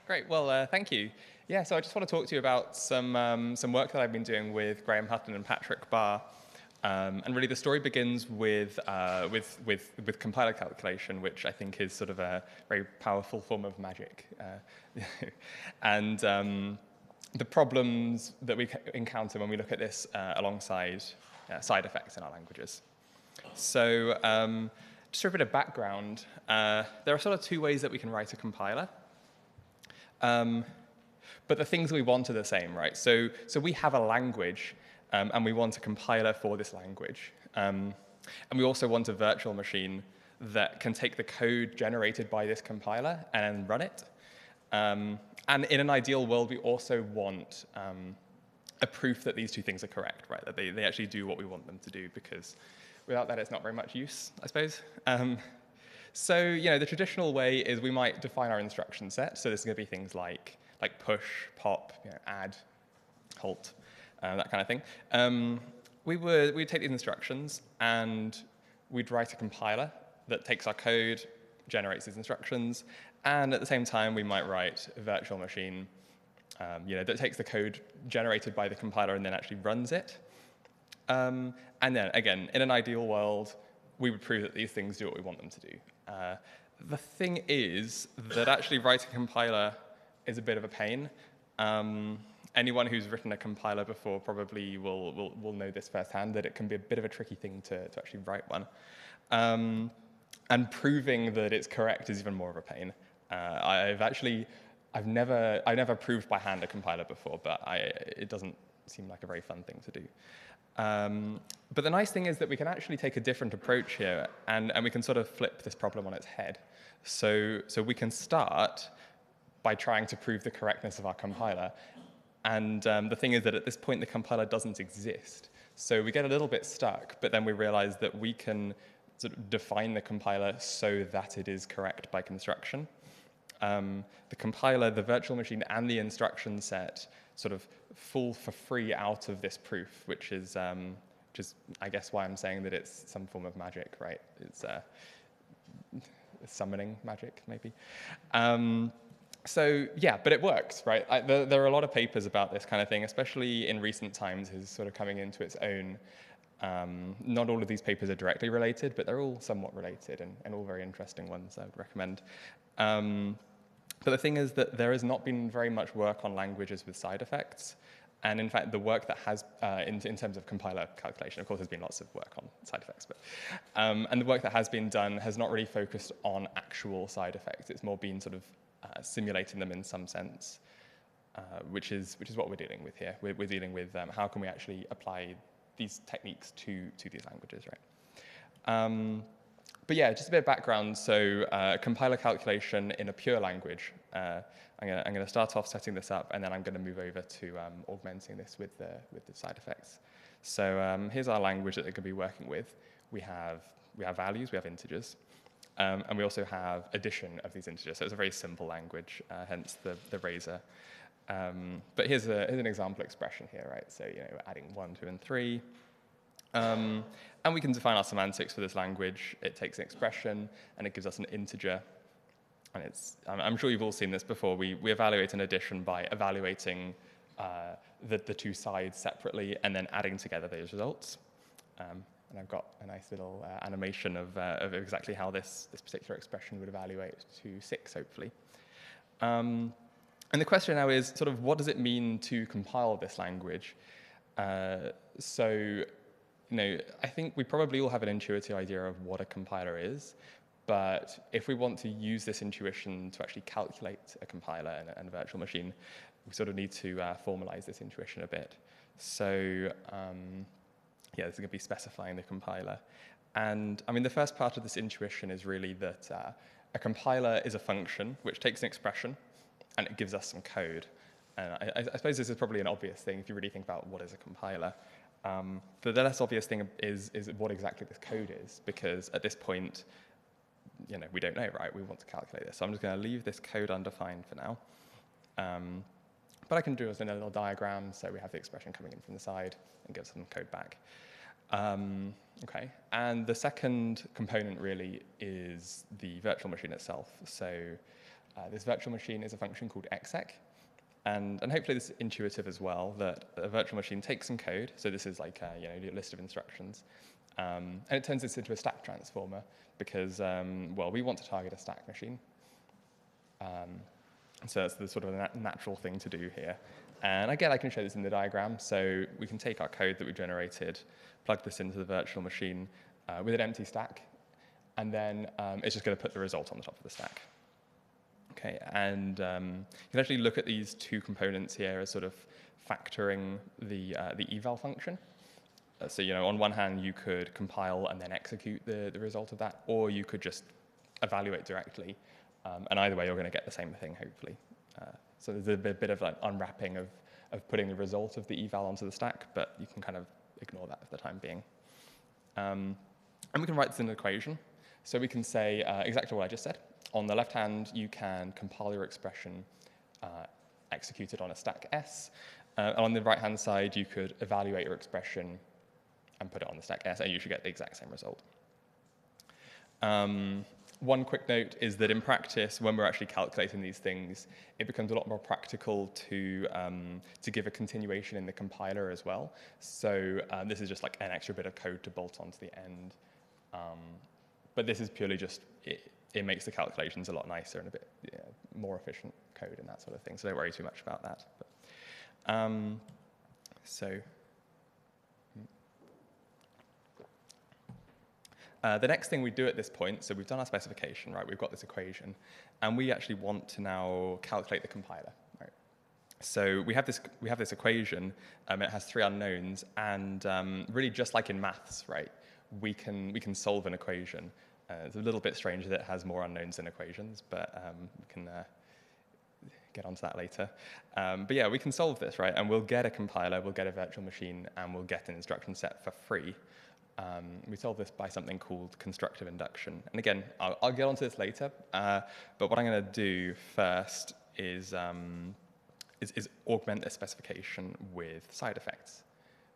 Great. Well, thank you. Yeah, so I just want to talk to you about some work that I've been doing with Graham Hutton and Patrick Bahr. And really, the story begins with compiler calculation, which I think is sort of a very powerful form of magic. And the problems that we encounter when we look at this alongside side effects in our languages. So just for a bit of background, there are sort of two ways that we can write a compiler. But the things we want are the same, right? So we have a language, and we want a compiler for this language. And we also want a virtual machine that can take the code generated by this compiler and run it. And in an ideal world, we also want a proof that these two things are correct, right? That they actually do what we want them to do, because without that, it's not very much use, I suppose. So, the traditional way is we might define our instruction set. So this is going to be things like push, pop, add, halt, that kind of thing. We'd take these instructions and we'd write a compiler that takes our code, generates these instructions, and at the same time we might write a virtual machine that takes the code generated by the compiler and then actually runs it. And then, again, in an ideal world, we would prove that these things do what we want them to do. The thing is that actually writing a compiler is a bit of a pain. Anyone who's written a compiler before probably will know this firsthand, that it can be a bit of a tricky thing to actually write one. And proving that it's correct is even more of a pain. I've never proved by hand a compiler before, but it doesn't seem like a very fun thing to do. But the nice thing is that we can actually take a different approach here, and we can sort of flip this problem on its head. So we can start by trying to prove the correctness of our compiler. And the thing is that at this point, the compiler doesn't exist. So we get a little bit stuck, but then we realize that we can sort of define the compiler so that it is correct by construction. The compiler, the virtual machine, and the instruction set sort of fall for free out of this proof, which is I guess why I'm saying that it's some form of magic, right? It's summoning magic, maybe. So yeah, but it works, right? There are a lot of papers about this kind of thing, especially in recent times, is sort of coming into its own. Not all of these papers are directly related, but they're all somewhat related and all very interesting ones I would recommend. But the thing is that there has not been very much work on languages with side effects. And in fact, the work that has, in terms of compiler calculation, of course, there's been lots of work on side effects, but, and the work that has been done has not really focused on actual side effects. It's more been sort of simulating them in some sense, which is what we're dealing with here. We're dealing with how can we actually apply these techniques to these languages, right? But yeah, just a bit of background. So compiler calculation in a pure language. I'm going to start off setting this up, and then I'm going to move over to augmenting this with the side effects. So here's our language that they're going to be working with. We have values, we have integers, and we also have addition of these integers. So it's a very simple language, hence the razor. But here's an example expression here, right? So adding 1, 2, and 3. And we can define our semantics for this language. It takes an expression, and it gives us an integer. And I'm sure you've all seen this before. We evaluate an addition by evaluating the two sides separately and then adding together those results. And I've got a nice little animation of exactly how this particular expression would evaluate to 6, hopefully. And the question now is sort of what does it mean to compile this language? So I think we probably all have an intuitive idea of what a compiler is, but if we want to use this intuition to actually calculate a compiler and a virtual machine, we sort of need to formalize this intuition a bit. So yeah, this is going to be specifying the compiler. And I mean, the first part of this intuition is really that a compiler is a function which takes an expression and it gives us some code. And I suppose this is probably an obvious thing if you really think about what is a compiler. But the less obvious thing is what exactly this code is, because at this point, we don't know, right? We want to calculate this. So I'm just going to leave this code undefined for now. But I can do it in a little diagram, so we have the expression coming in from the side and give some code back. Okay, and the second component really is the virtual machine itself. So This virtual machine is a function called exec. And hopefully this is intuitive as well, that a virtual machine takes some code. So this is like your list of instructions. And it turns this into a stack transformer because, well, we want to target a stack machine. So that's the sort of natural thing to do here. And again, I can show this in the diagram. So we can take our code that we generated, plug this into the virtual machine with an empty stack, and then it's just going to put the result on the top of the stack. Okay, and you can actually look at these two components here as sort of factoring the eval function. So on one hand, you could compile and then execute the result of that, or you could just evaluate directly. And either way, you're going to get the same thing, hopefully. So there's a bit of like unwrapping of putting the result of the eval onto the stack, but you can kind of ignore that for the time being. And we can write this in an equation. So we can say exactly what I just said. On the left hand, you can compile your expression, execute it on a stack S. And on the right-hand side, you could evaluate your expression and put it on the stack S, and you should get the exact same result. One quick note is that in practice, when we're actually calculating these things, it becomes a lot more practical to give a continuation in the compiler as well. So this is just like an extra bit of code to bolt onto the end. But this is purely just, it makes the calculations a lot nicer and a bit more efficient code and that sort of thing. So don't worry too much about that. But, the next thing we do at this point, so we've done our specification, right? We've got this equation, and we actually want to now calculate the compiler, right? So we have this equation. It has three unknowns, and really just like in maths, right? We can solve an equation. It's a little bit strange that it has more unknowns than equations, but we can get onto that later. But yeah, we can solve this, right? And we'll get a compiler, we'll get a virtual machine, and we'll get an instruction set for free. We solve this by something called constructive induction. And again, I'll get onto this later, but what I'm going to do first is augment this specification with side effects.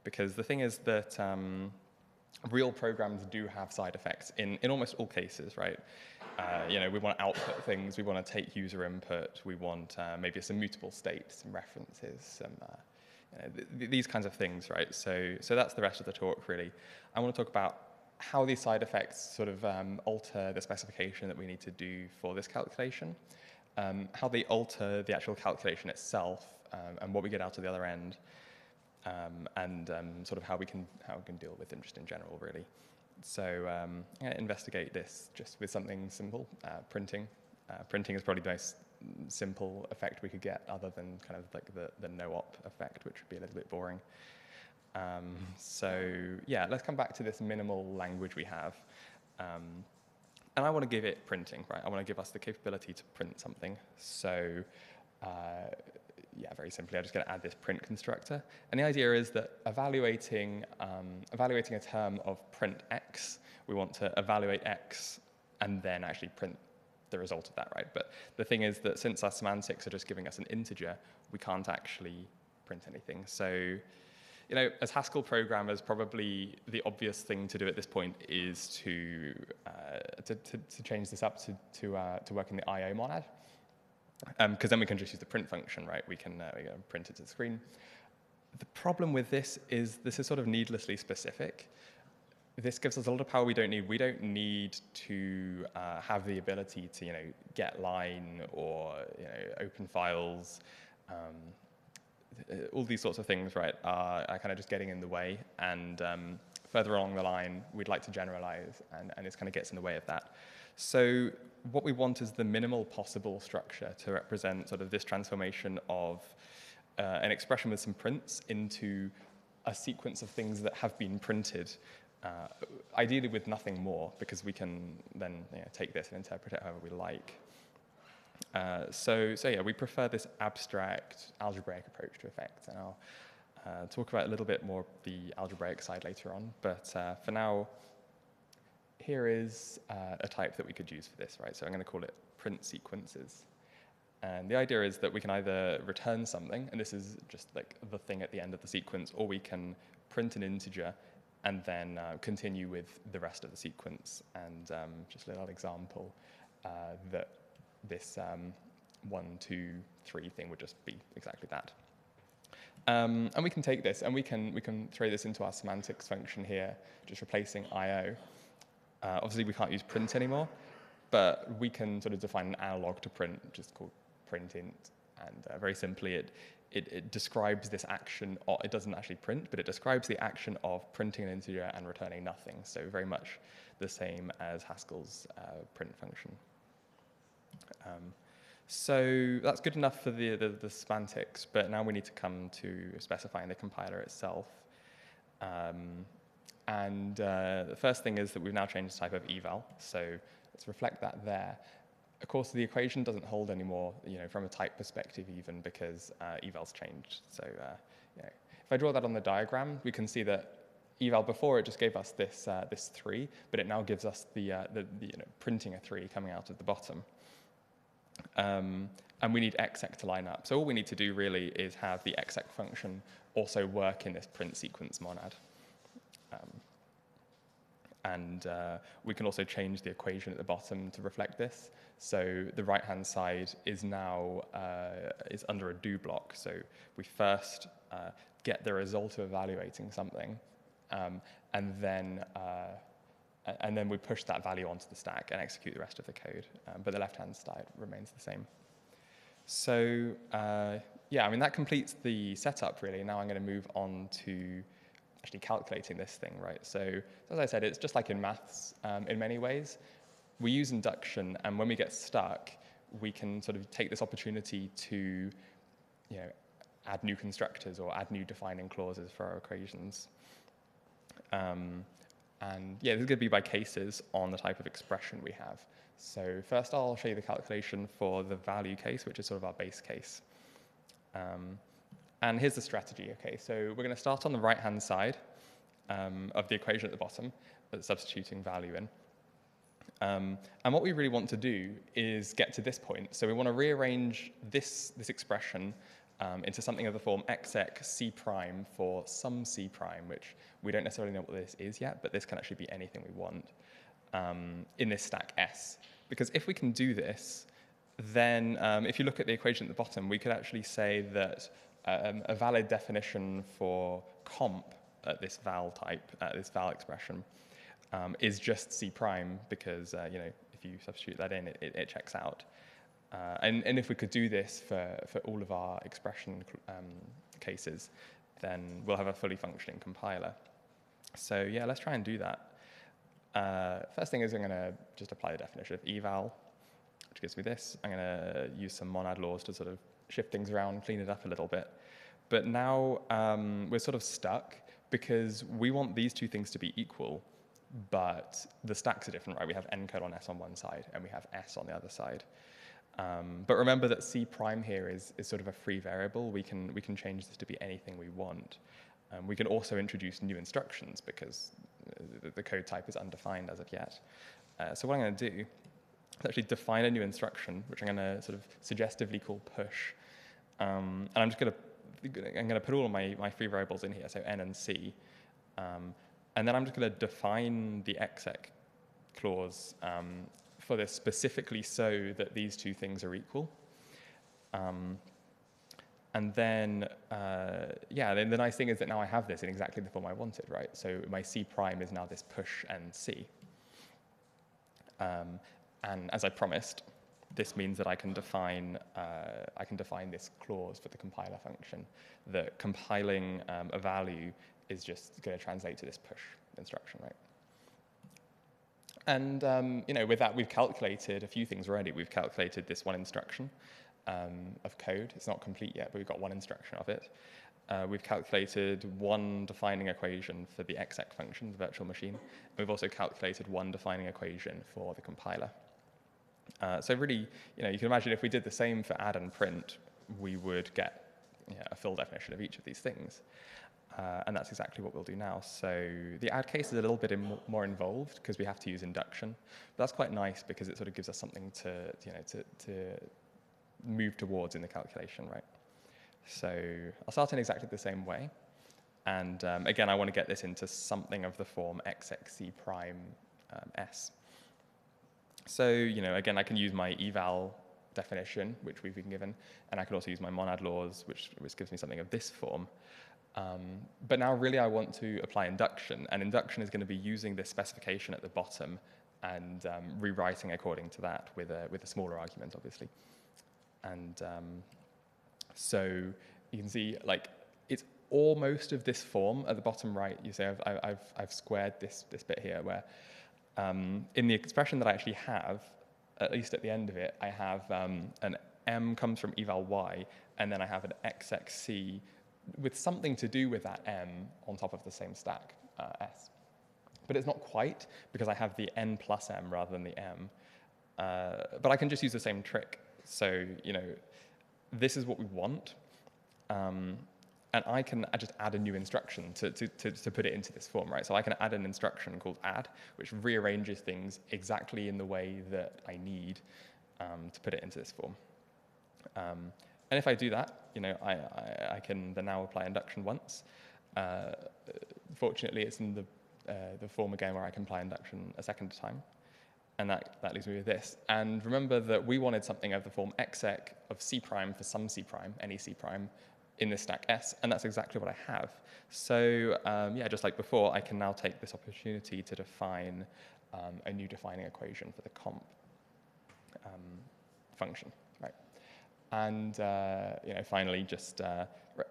Because the thing is that real programs do have side effects in almost all cases, right? We want to output things, we want to take user input, we want maybe some mutable state, some references, some these kinds of things, right? So that's the rest of the talk, really. I want to talk about how these side effects sort of alter the specification that we need to do for this calculation, how they alter the actual calculation itself, and what we get out of the other end, and sort of how we can deal with them just in general, really. So I'm going to investigate this just with something simple, printing. Printing is probably the most simple effect we could get, other than kind of like the no-op effect, which would be a little bit boring. So yeah, let's come back to this minimal language we have. And I want to give it printing, right? I want to give us the capability to print something. So yeah, very simply, I'm just going to add this print constructor. And the idea is that evaluating a term of print x, we want to evaluate x and then actually print the result of that, right? But the thing is that since our semantics are just giving us an integer, we can't actually print anything. So, as Haskell programmers, probably the obvious thing to do at this point is to change this up to work in the IO monad, because then we can just use the print function, right? We can print it to the screen. The problem with this is sort of needlessly specific. This gives us a lot of power we don't need. We don't need to have the ability to, get line or open files. All these sorts of things, right, are kind of just getting in the way. And further along the line, we'd like to generalize, and this kind of gets in the way of that. So what we want is the minimal possible structure to represent sort of this transformation of an expression with some prints into a sequence of things that have been printed. Ideally with nothing more, because we can then take this and interpret it however we like. So yeah, we prefer this abstract algebraic approach to effects, and I'll talk about a little bit more the algebraic side later on. But for now, here is a type that we could use for this, right? So I'm going to call it print sequences. And the idea is that we can either return something, and this is just like the thing at the end of the sequence, or we can print an integer and then continue with the rest of the sequence. And just a little example that this 1, 2, 3 thing would just be exactly that. And we can take this and we can throw this into our semantics function here, just replacing IO. Obviously, we can't use print anymore, but we can sort of define an analog to print, just called printint, and very simply, it describes this action. It doesn't actually print, but it describes the action of printing an integer and returning nothing. So very much the same as Haskell's print function. So that's good enough for the semantics, but now we need to come to specifying the compiler itself. The first thing is that we've now changed the type of eval, so let's reflect that there. Of course, the equation doesn't hold anymore, from a type perspective even, because eval's changed. So, if I draw that on the diagram, we can see that eval before it just gave us this 3, but it now gives us the printing a 3 coming out of the bottom. And we need exec to line up. So all we need to do really is have the exec function also work in this print sequence monad. We can also change the equation at the bottom to reflect this. So the right-hand side is now is under a do block. So we first get the result of evaluating something, and then we push that value onto the stack and execute the rest of the code. But the left-hand side remains the same. So that completes the setup, really. Now I'm going to move on to actually calculating this thing, right? So as I said, it's just like in maths in many ways. We use induction, and when we get stuck, we can sort of take this opportunity to add new constructors or add new defining clauses for our equations. This is going to be by cases on the type of expression we have. So first I'll show you the calculation for the value case, which is sort of our base case. And here's the strategy. Okay, so we're going to start on the right-hand side of the equation at the bottom, substituting value in. And what we really want to do is get to this point. So we want to rearrange this expression into something of the form exec c prime for some c prime, which we don't necessarily know what this is yet, but this can actually be anything we want in this stack S. Because if we can do this, then if you look at the equation at the bottom, we could actually say that a valid definition for comp at this val type, this val expression, is just c prime, because if you substitute that in, it checks out. And if we could do this for all of our expression cases, then we'll have a fully functioning compiler. So yeah, let's try and do that. First thing is I'm going to just apply the definition of eval, which gives me this. I'm going to use some monad laws to sort of shift things around, clean it up a little bit. But now we're sort of stuck because we want these two things to be equal, but the stacks are different, right? We have encode on S on one side, and we have S on the other side. But remember that C prime here is sort of a free variable. We can change this to be anything we want. We can also introduce new instructions because the code type is undefined as of yet. So what I'm going to do is actually define a new instruction, which I'm going to sort of suggestively call push. And I'm going to put all of my free variables in here, so N and C. And then I'm just going to define the exec clause for this specifically so that these two things are equal. And then, then the nice thing is that now I have this in exactly the form I wanted, right? So my C prime is now this push and C. And as I promised, this means that I can define this clause for the compiler function, that compiling a value is just going to translate to this push instruction, right? And with that, we've calculated a few things already. We've calculated this one instruction of code. It's not complete yet, but we've got one instruction of it. We've calculated one defining equation for the exec function, the virtual machine. We've also calculated one defining equation for the compiler. So really, you can imagine if we did the same for add and print, we would get a full definition of each of these things. And that's exactly what we'll do now. So the add case is a little bit more involved because we have to use induction. But that's quite nice because it sort of gives us something to move towards in the calculation, right? So I'll start in exactly the same way. And again, I want to get this into something of the form exec c prime S. So, again, I can use my eval definition, which we've been given, and I can also use my monad laws, which gives me something of this form. But now really I want to apply induction, and induction is going to be using this specification at the bottom and rewriting according to that with a smaller argument, obviously. And so you can see, like, it's almost of this form at the bottom right. You see I've squared this bit here, where in the expression that I actually have, at least at the end of it, I have an m comes from eval y, and then I have an xxc with something to do with that m on top of the same stack, s. But it's not quite, because I have the n plus m rather than the m. But I can just use the same trick. So, this is what we want. And I just add a new instruction to put it into this form, right? So I can add an instruction called add, which rearranges things exactly in the way that I need to put it into this form. And if I do that, I can then now apply induction once. Fortunately, it's in the form again where I can apply induction a second time. And that leaves me with this. And remember that we wanted something of the form exec of c prime for some c prime, any c prime, in this stack S, and that's exactly what I have. So yeah, just like before, I can now take this opportunity to define a new defining equation for the comp function, right? And finally, just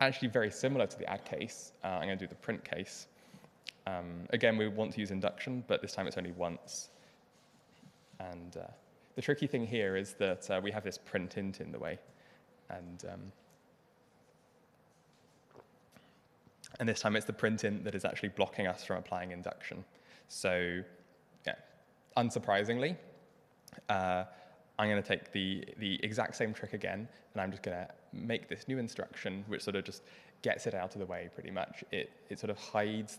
actually very similar to the add case, I'm going to do the print case. Again, we want to use induction, but this time it's only once. And the tricky thing here is that we have this print int in the way, and this time it's the print int that is actually blocking us from applying induction. So, yeah, unsurprisingly, I'm going to take the exact same trick again, and I'm just going to make this new instruction, which sort of just gets it out of the way pretty much. It sort of hides,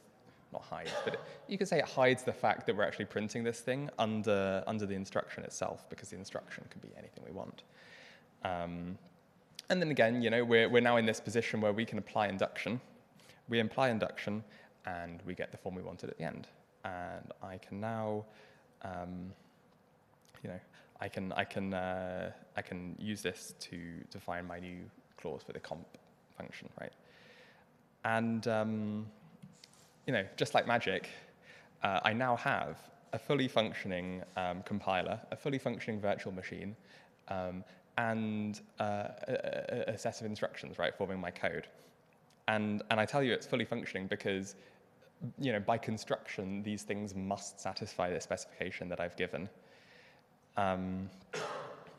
not hides, but you could say it hides the fact that we're actually printing this thing under the instruction itself, because the instruction can be anything we want. And then again, we're now in this position where we can apply induction. We imply induction, and we get the form we wanted at the end. And I can now, I can use this to define my new clause for the comp function, right? And just like magic, I now have a fully functioning compiler, a fully functioning virtual machine, and a set of instructions, right, forming my code. And I tell you it's fully functioning because, by construction, these things must satisfy the specification that I've given,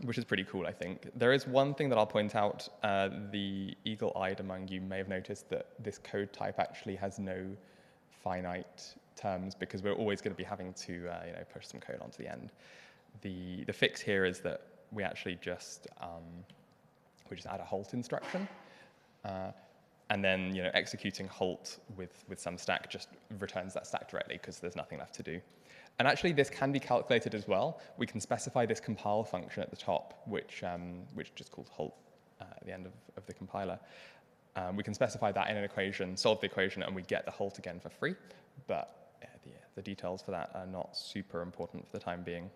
which is pretty cool, I think. There is one thing that I'll point out. The eagle-eyed among you may have noticed that this code type actually has no finite terms, because we're always going to be having to push some code onto the end. The fix here is that we actually just add a halt instruction. And then, executing halt with some stack just returns that stack directly, because there's nothing left to do. And actually, this can be calculated as well. We can specify this compile function at the top, which just calls halt at the end of the compiler. We can specify that in an equation, solve the equation, and we get the halt again for free. But the details for that are not super important for the time being.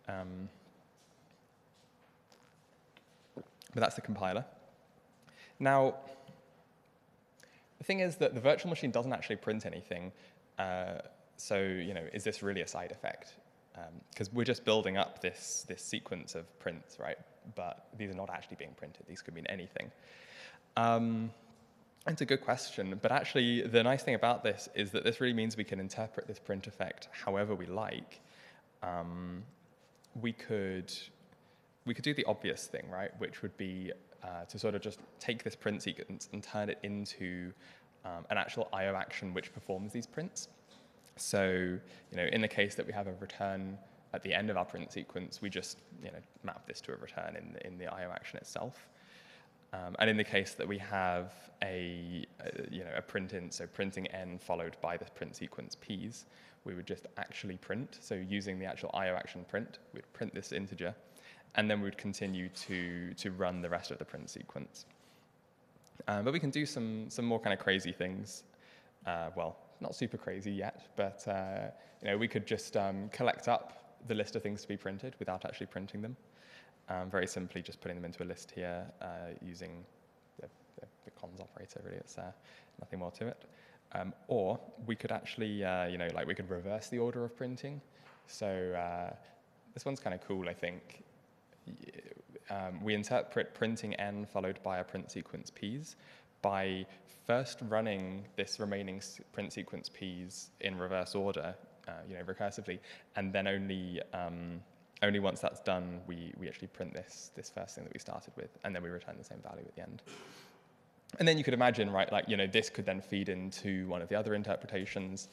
But that's the compiler. Now, the thing is that the virtual machine doesn't actually print anything. So, is this really a side effect? Because we're just building up this sequence of prints, right? But these are not actually being printed. These could mean anything. It's a good question. But actually, the nice thing about this is that this really means we can interpret this print effect however we like. We could do the obvious thing, right? Which would be to sort of just take this print sequence and turn it into an actual I/O action which performs these prints. So, in the case that we have a return at the end of our print sequence, we just map this to a return in the I/O action itself. And in the case that we have a print int, so printing n followed by the print sequence p's, we would just actually print. So using the actual I/O action print, we'd print this integer, and then we would continue to run the rest of the print sequence. But we can do some more kind of crazy things. Well, not super crazy yet, but we could just collect up the list of things to be printed without actually printing them. very simply just putting them into a list here using the cons operator, really. It's nothing more to it. Or we could actually, like we could reverse the order of printing. So this one's kind of cool, I think. We interpret printing n followed by a print sequence p's by first running this remaining print sequence p's in reverse order, recursively, and then only once that's done, we actually print this first thing that we started with, and then we return the same value at the end. And then you could imagine, right, like, this could then feed into one of the other interpretations.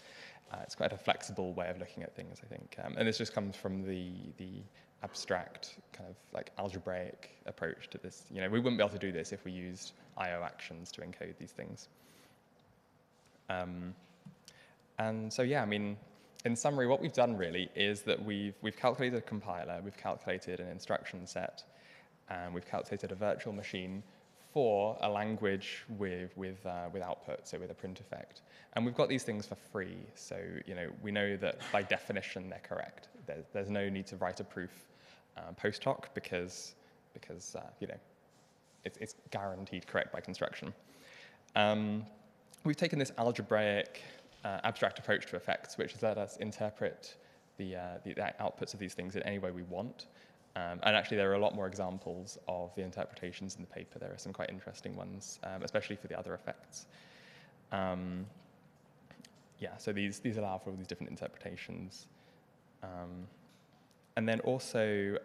It's quite a flexible way of looking at things, I think. And this just comes from the abstract kind of like algebraic approach to this. We wouldn't be able to do this if we used I/O actions to encode these things. And so, yeah, I mean, in summary, what we've done really is that we've calculated a compiler, we've calculated an instruction set, and we've calculated a virtual machine for a language with output, so with a print effect. And we've got these things for free, so we know that by definition they're correct. There's no need to write a proof post hoc because it's guaranteed correct by construction. We've taken this algebraic abstract approach to effects, which has let us interpret the outputs of these things in any way we want. And actually, there are a lot more examples of the interpretations in the paper. There are some quite interesting ones, especially for the other effects. So these allow for all these different interpretations. And then also,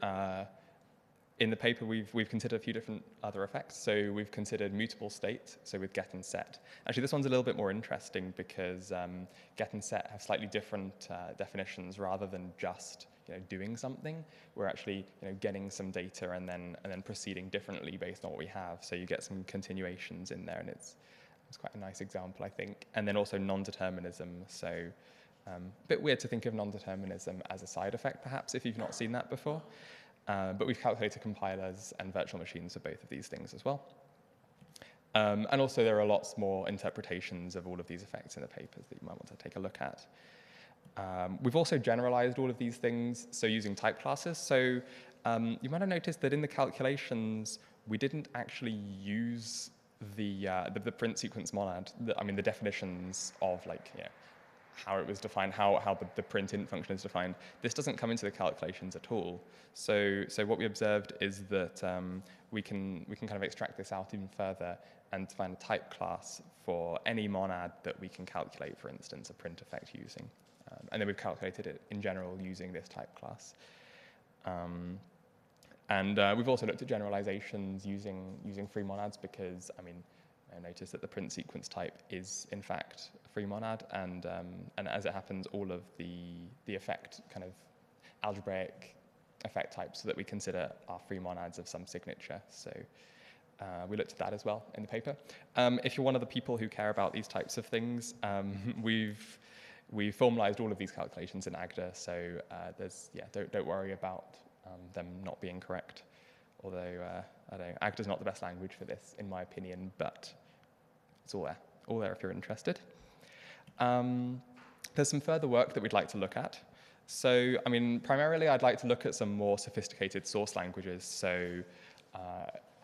in the paper, we've considered a few different other effects. So we've considered mutable state, so with get and set. Actually, this one's a little bit more interesting because get and set have slightly different definitions rather than just doing something. We're actually getting some data and then proceeding differently based on what we have. So you get some continuations in there, and it's quite a nice example, I think. And then also non-determinism. So a bit weird to think of non-determinism as a side effect, perhaps, if you've not seen that before. But we've calculated compilers and virtual machines for both of these things as well. And also there are lots more interpretations of all of these effects in the papers that you might want to take a look at. We've also generalized all of these things, so using type classes. So you might have noticed that in the calculations, we didn't actually use the print sequence monad, the definitions of how it was defined, how the print int function is defined. This doesn't come into the calculations at all. So what we observed is that we can kind of extract this out even further and define a type class for any monad that we can calculate, for instance, a print effect using. And then we've calculated it in general using this type class. And we've also looked at generalizations using free monads because, I noticed that the print sequence type is, in fact, a free monad, and as it happens, all of the effect kind of algebraic effect types that we consider are free monads of some signature. So we looked at that as well in the paper. If you're one of the people who care about these types of things, we've formalized all of these calculations in Agda, so don't worry about them not being correct. Although, I don't know, Agda's not the best language for this, in my opinion, but it's all there if you're interested. There's some further work that we'd like to look at. So, primarily I'd like to look at some more sophisticated source languages, so,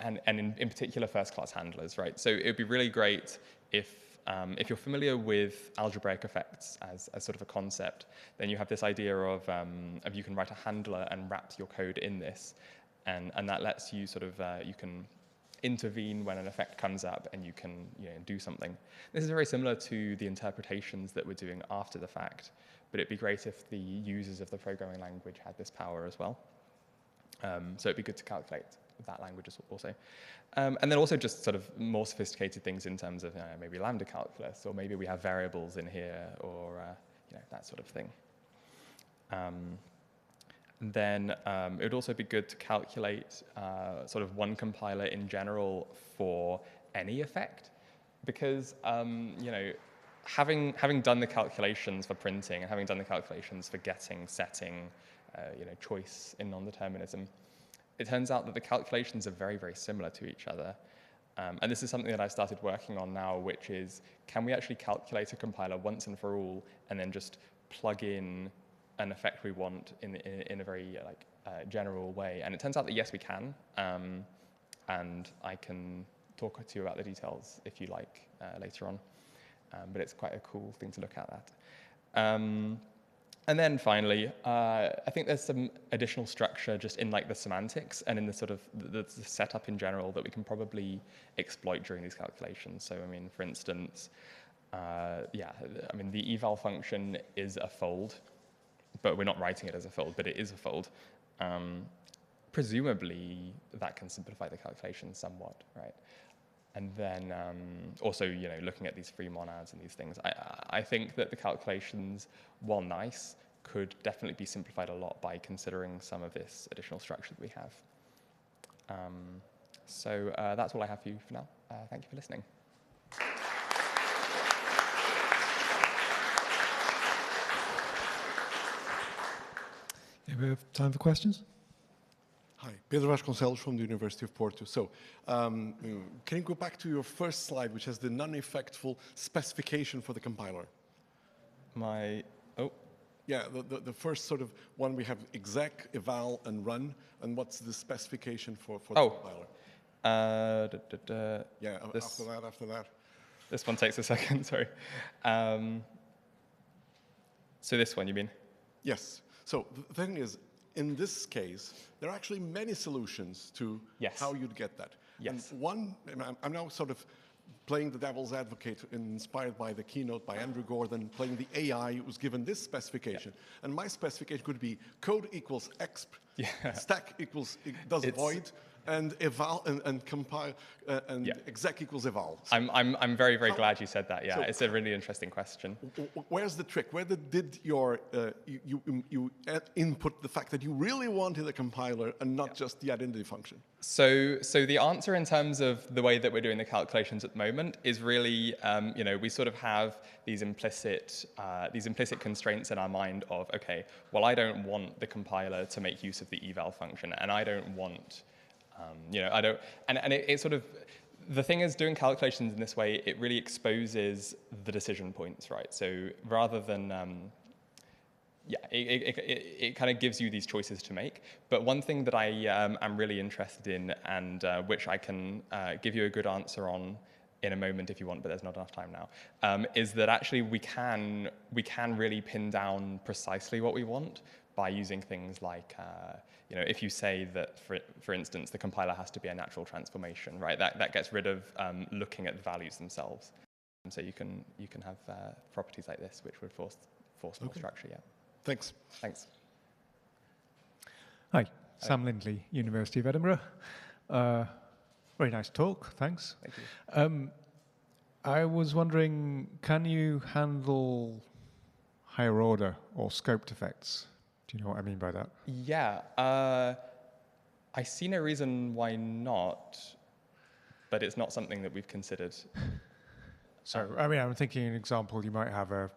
and in particular first-class handlers, right? So it would be really great if you're familiar with algebraic effects as sort of a concept, then you have this idea of you can write a handler and wrap your code in this, and that lets you sort of, you can intervene when an effect comes up and you can do something. This is very similar to the interpretations that we're doing after the fact, but it'd be great if the users of the programming language had this power as well. So it'd be good to calculate that language also. And then also just sort of more sophisticated things in terms of maybe lambda calculus, or maybe we have variables in here, or that sort of thing. Then it would also be good to calculate sort of one compiler in general for any effect, because having done the calculations for printing and having done the calculations for getting, setting, choice in non-determinism, it turns out that the calculations are very, very similar to each other. And this is something that I started working on now, which is, can we actually calculate a compiler once and for all, and then just plug in an effect we want in a very general way. And it turns out that yes, we can. And I can talk to you about the details if you like later on. But it's quite a cool thing to look at that. And then finally, I think there's some additional structure just in like the semantics and in the sort of the setup in general that we can probably exploit during these calculations. So I mean, for instance, the eval function is a fold, but we're not writing it as a fold, but it is a fold. Presumably, that can simplify the calculation somewhat, right? And then also, looking at these free monads and these things, I think that the calculations, while nice, could definitely be simplified a lot by considering some of this additional structure that we have. So that's all I have for you for now. Thank you for listening. Do we have time for questions? Hi, Pedro Vasconcelos from the University of Porto. So, can you go back to your first slide, which has the non-effectful specification for the compiler? Yeah, the first sort of one we have exec, eval, and run, and what's the specification for the compiler? Yeah, after that. This one takes a second, sorry. So this one, you mean? Yes. So the thing is, in this case, there are actually many solutions to how you'd get that. Yes. And one, I'm now sort of playing the devil's advocate, inspired by the keynote by Andrew Gordon, playing the AI who was given this specification. And my specification could be code equals exp, stack equals void, and eval and compile and exec equals eval. So I'm very glad you said that. Yeah, so it's a really interesting question. Where's the trick? Where did your you input the fact that you really wanted a compiler and not just the identity function? So the answer in terms of the way that we're doing the calculations at the moment is really, we sort of have these implicit constraints in our mind of, okay, well, I don't want the compiler to make use of the eval function, and I don't want it sort of, the thing is, doing calculations in this way, it really exposes the decision points, right? So rather than, it kind of gives you these choices to make. But one thing that I am really interested in, and which I can give you a good answer on in a moment if you want, but there's not enough time now, is that actually we can really pin down precisely what we want by using things like, if you say that, for instance, the compiler has to be a natural transformation, right? That gets rid of looking at the values themselves. And so you can have properties like this, which would force more structure, Thanks. Thanks. Hi, Sam Lindley, University of Edinburgh. Very nice talk, thanks. Thank you. I was wondering, can you handle higher order or scoped effects? Do you know what I mean by that? Yeah, I see no reason why not, but it's not something that we've considered. So, I'm thinking an example, you might have a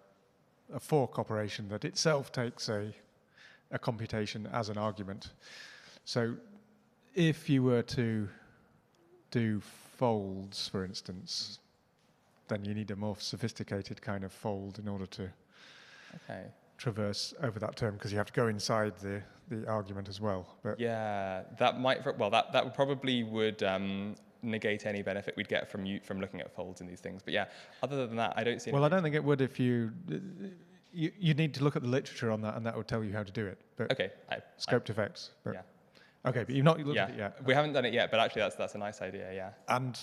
fork operation that itself takes a computation as an argument. So if you were to do folds, for instance, then you need a more sophisticated kind of fold in order to traverse over that term, because you have to go inside the argument as well. But yeah, that might, that would probably negate any benefit we'd get from looking at folds in these things. But yeah, other than that, I don't see. Well, I don't think it would if you need to look at the literature on that, and that would tell you how to do it. But scoped effects. But okay, but you've not looked at it yet. We haven't done it yet, but actually that's a nice idea. Yeah. And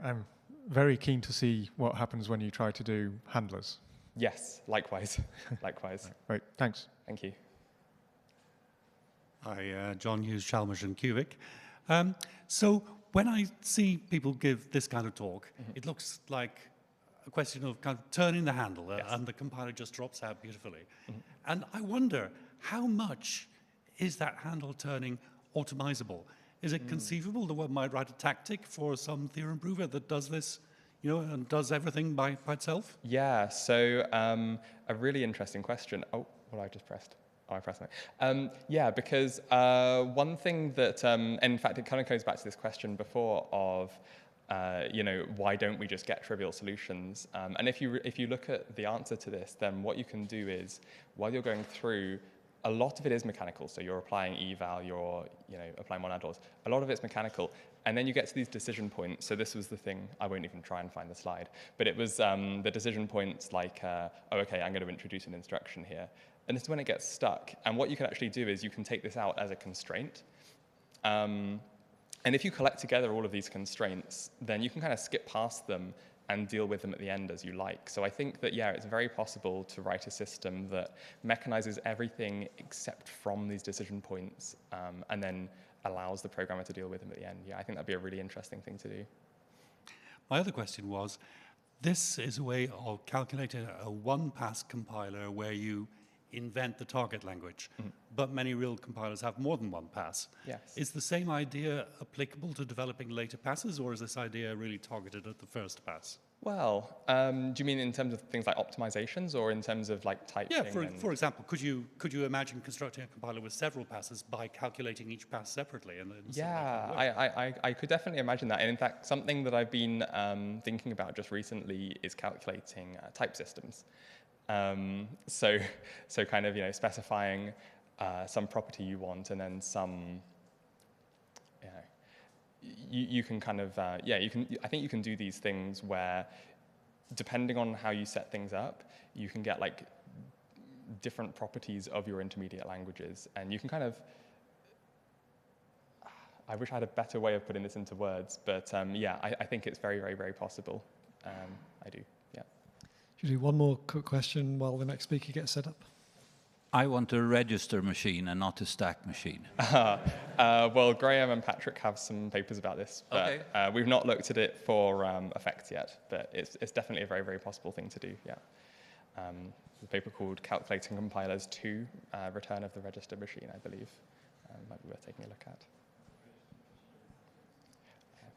I'm very keen to see what happens when you try to do handlers. Yes, likewise. Likewise. Right, thanks. Thank you. Hi, John Hughes, Chalmers and Cubic. So when I see people give this kind of talk, it looks like a question of kind of turning the handle and the compiler just drops out beautifully. And I wonder, how much is that handle turning automizable? Is it conceivable that one might write a tactic for some theorem prover that does this, and does everything by itself? Yeah, so a really interesting question. Oh, well, I just pressed. Oh, I pressed that. Yeah, because one thing that, in fact, it kind of goes back to this question before of, why don't we just get trivial solutions? And if you look at the answer to this, then what you can do is, while you're going through, a lot of it is mechanical. So you're applying eval, you're applying monadors. A lot of it's mechanical. And then you get to these decision points. So this was the thing, I won't even try and find the slide, but it was the decision points like, okay, I'm going to introduce an instruction here. And this is when it gets stuck. And what you can actually do is you can take this out as a constraint. And if you collect together all of these constraints, then you can kind of skip past them and deal with them at the end as you like. So I think that, yeah, it's very possible to write a system that mechanizes everything except from these decision points, and then allows the programmer to deal with them at the end. Yeah, I think that'd be a really interesting thing to do. My other question was, this is a way of calculating a one-pass compiler where you invent the target language, but many real compilers have more than one pass. Yes. Is the same idea applicable to developing later passes, or is this idea really targeted at the first pass? Well, do you mean in terms of things like optimizations, or in terms of like typing? Yeah, for example, could you imagine constructing a compiler with several passes by calculating each pass separately? Yeah, I could definitely imagine that. And in fact, something that I've been thinking about just recently is calculating type systems. So kind of, specifying some property you want, and then some, you can kind of, I think you can do these things where, depending on how you set things up, you can get like different properties of your intermediate languages, and you can kind of, I wish I had a better way of putting this into words, but I think it's very, very, very possible. I do. Should we do one more quick question while the next speaker gets set up? I want a register machine and not a stack machine. Well, Graham and Patrick have some papers about this, but Okay. We've not looked at it for effects yet, but it's definitely a very, very possible thing to do, yeah. A paper called Calculating Compilers 2, Return of the Register Machine, I believe, might be worth taking a look at.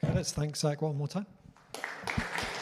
Okay, let's thank Zach one more time.